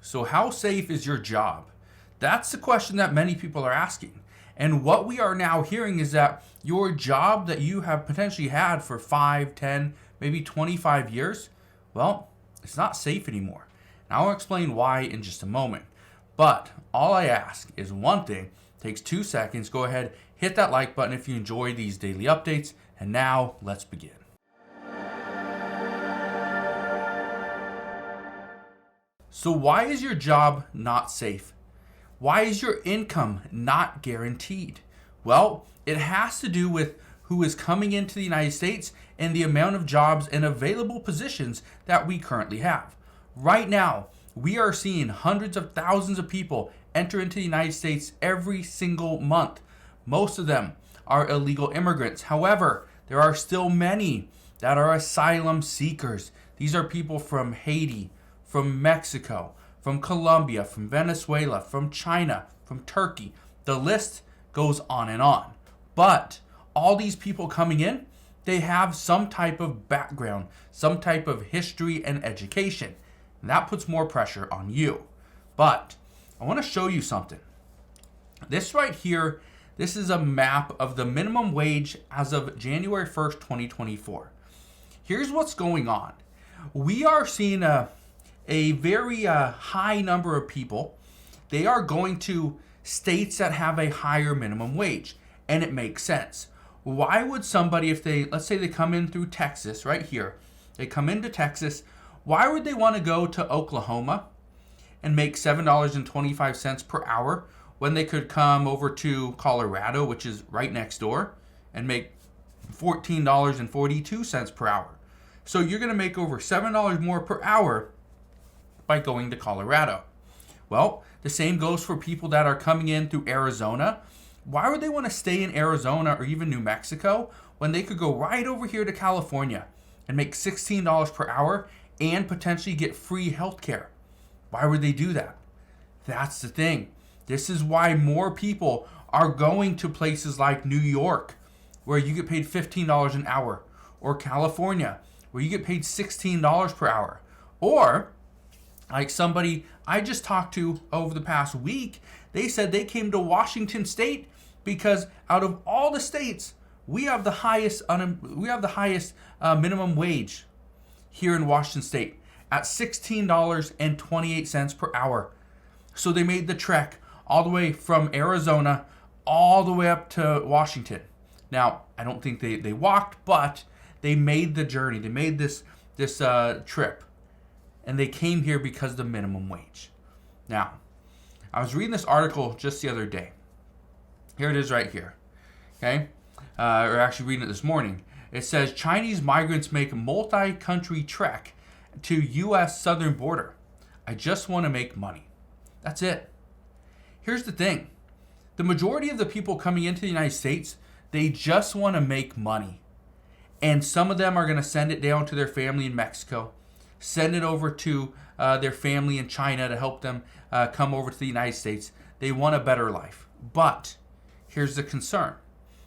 So how safe is your job? That's the question that many people are asking. And what we are now hearing is that your job that you have potentially had for 5, 10, maybe 25 years, well, it's not safe anymore. And I'll explain why in just a moment. But all I ask is one thing. It takes 2 seconds. Go ahead, hit that like button if you enjoy these daily updates. And now let's begin. So why is your job not safe? Why is your income not guaranteed? Well, it has to do with who is coming into the United States and the amount of jobs and available positions that we currently have. Right now, we are seeing hundreds of thousands of people enter into the United States every single month. Most of them are illegal immigrants. However, there are still many that are asylum seekers. These are people from Haiti, from Mexico, from Colombia, from Venezuela, from China, from Turkey. The list goes on and on. But all these people coming in, they have some type of background, some type of history and education. And that puts more pressure on you. But I want to show you something. This right here, this is a map of the minimum wage as of January 1st, 2024. Here's what's going on. We are seeing a very high number of people. They are going to states that have a higher minimum wage, and it makes sense. Why would somebody, if let's say they come in through Texas right here, they come into Texas, why would they want to go to Oklahoma and make $7.25 per hour when they could come over to Colorado, which is right next door, and make $14.42 per hour? So you're going to make over $7 more per hour by going to Colorado. Well, the same goes for people that are coming in through Arizona. Why would they want to stay in Arizona or even New Mexico when they could go right over here to California and make $16 per hour and potentially get free healthcare? Why would they do that? That's the thing. This is why more people are going to places like New York, where you get paid $15 an hour, or California, where you get paid $16 per hour, or like somebody I just talked to over the past week, they said they came to Washington State because out of all the states, we have the highest minimum wage here in Washington State at $16.28 per hour. So they made the trek all the way from Arizona all the way up to Washington. Now, I don't think they walked, but they made the journey. They made this trip. And they came here because of the minimum wage. Now, I was reading this article just the other day. Here it is right here. Okay? Or actually reading it this morning. It says, Chinese migrants make multi-country trek to U.S. southern border. I just want to make money. That's it. Here's the thing. The majority of the people coming into the United States, they just want to make money. And some of them are going to send it down to their family in Mexico, send it over to their family in China to help them come over to the United States. They want a better life. But here's the concern.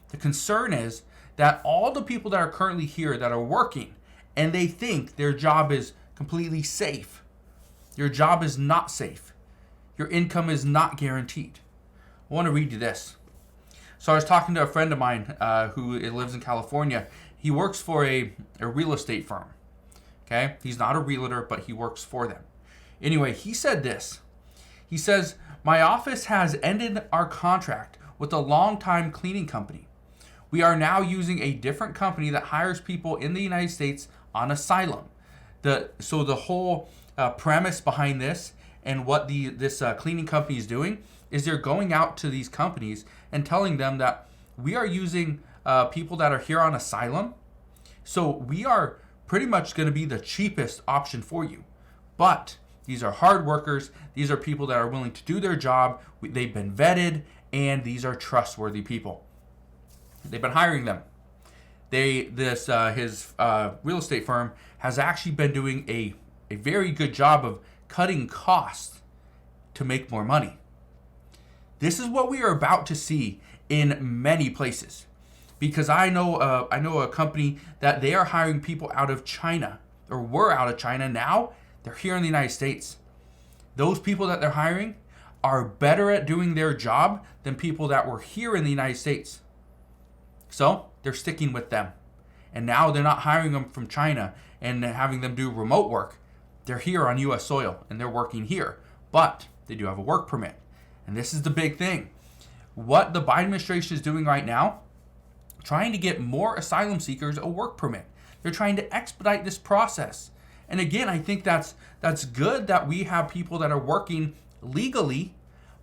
The concern is that all the people that are currently here that are working and they think their job is completely safe. Your job is not safe. Your income is not guaranteed. I want to read you this. So I was talking to a friend of mine who lives in California. He works for a real estate firm. Okay, he's not a realtor, but he works for them. Anyway, he said this. He says, my office has ended our contract with a long-time cleaning company. We are now using a different company that hires people in the United States on asylum. So the whole premise behind this and what this cleaning company is doing is they're going out to these companies and telling them that we are using people that are here on asylum. So we are pretty much going to be the cheapest option for you. But these are hard workers. These are people that are willing to do their job. They've been vetted, and these are trustworthy people. They've been hiring them. His real estate firm has actually been doing a very good job of cutting costs to make more money. This is what we are about to see in many places. Because I know a company that they are hiring people out of China, or were out of China. Now they're here in the United States. those people that they're hiring are better at doing their job than people that were here in the United States. So they're sticking with them. And now they're not hiring them from China and having them do remote work. They're here on U.S. soil and they're working here. But they do have a work permit. And this is the big thing. What the Biden administration is doing right now, trying to get more asylum seekers a work permit. They're trying to expedite this process. And again, I think that's good that we have people that are working legally,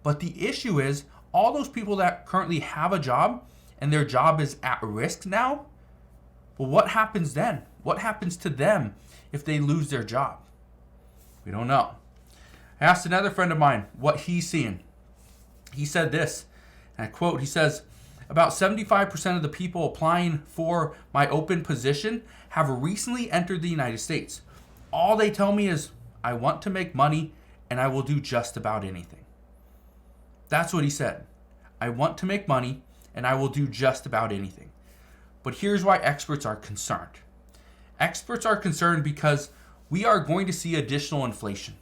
but the issue is all those people that currently have a job and their job is at risk now, well, what happens then? What happens to them if they lose their job? We don't know. I asked another friend of mine what he's seeing. He said this, and I quote, he says, about 75% of the people applying for my open position have recently entered the United States. All they tell me is, I want to make money and I will do just about anything. That's what he said. I want to make money and I will do just about anything. But here's why experts are concerned. Experts are concerned because we are going to see additional inflation.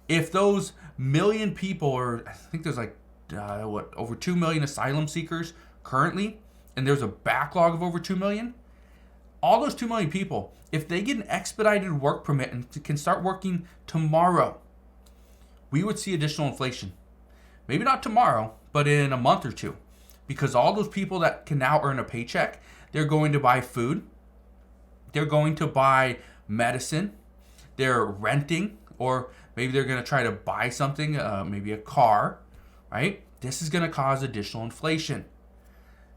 If those million people, or I think there's like, over 2 million asylum seekers currently, and there's a backlog of over 2 million, all those 2 million people, if they get an expedited work permit and can start working tomorrow, we would see additional inflation. Maybe not tomorrow, but in a month or two. Because all those people that can now earn a paycheck, they're going to buy food, they're going to buy medicine, they're renting, or maybe they're going to try to buy something, maybe a car, right? This is going to cause additional inflation.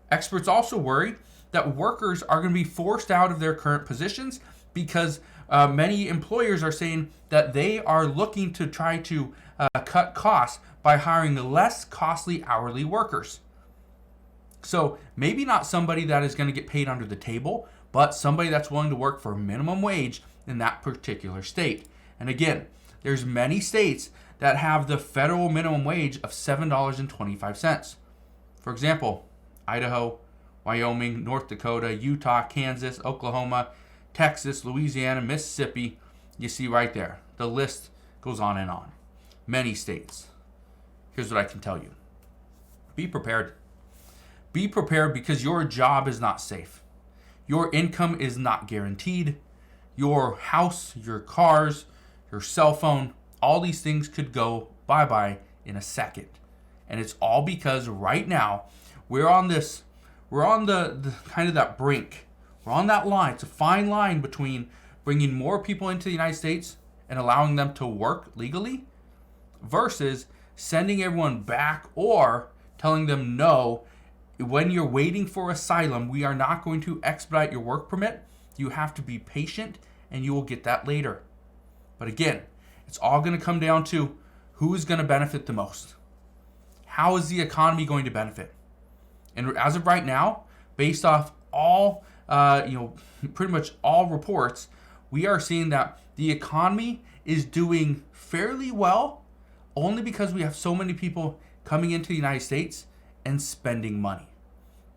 Experts also worry that workers are going to be forced out of their current positions because many employers are saying that they are looking to try to cut costs by hiring less costly hourly workers. So maybe not somebody that is going to get paid under the table, but somebody that's willing to work for minimum wage in that particular state. And again, there's many states that have the federal minimum wage of $7.25. For example, Idaho, Wyoming, North Dakota, Utah, Kansas, Oklahoma, Texas, Louisiana, Mississippi. You see right there. The list goes on and on. Many states. Here's what I can tell you. Be prepared. Be prepared because your job is not safe. Your income is not guaranteed. Your house, your cars, your cell phone, all these things could go bye-bye in a second. And it's all because right now we're on the kind of that brink. We're on that line. It's a fine line between bringing more people into the United States and allowing them to work legally versus sending everyone back or telling them no. When you're waiting for asylum, we are not going to expedite your work permit. You have to be patient and you will get that later. But again, it's all going to come down to who is going to benefit the most. How is the economy going to benefit? And as of right now, based off all, pretty much all reports, we are seeing that the economy is doing fairly well only because we have so many people coming into the United States and spending money.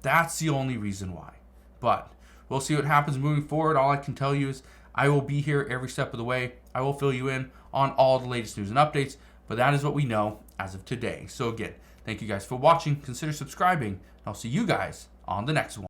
That's the only reason why. But we'll see what happens moving forward. All I can tell you is I will be here every step of the way. I will fill you in on all the latest news and updates, but that is what we know as of today. So again, thank you guys for watching. Consider subscribing. I'll see you guys on the next one.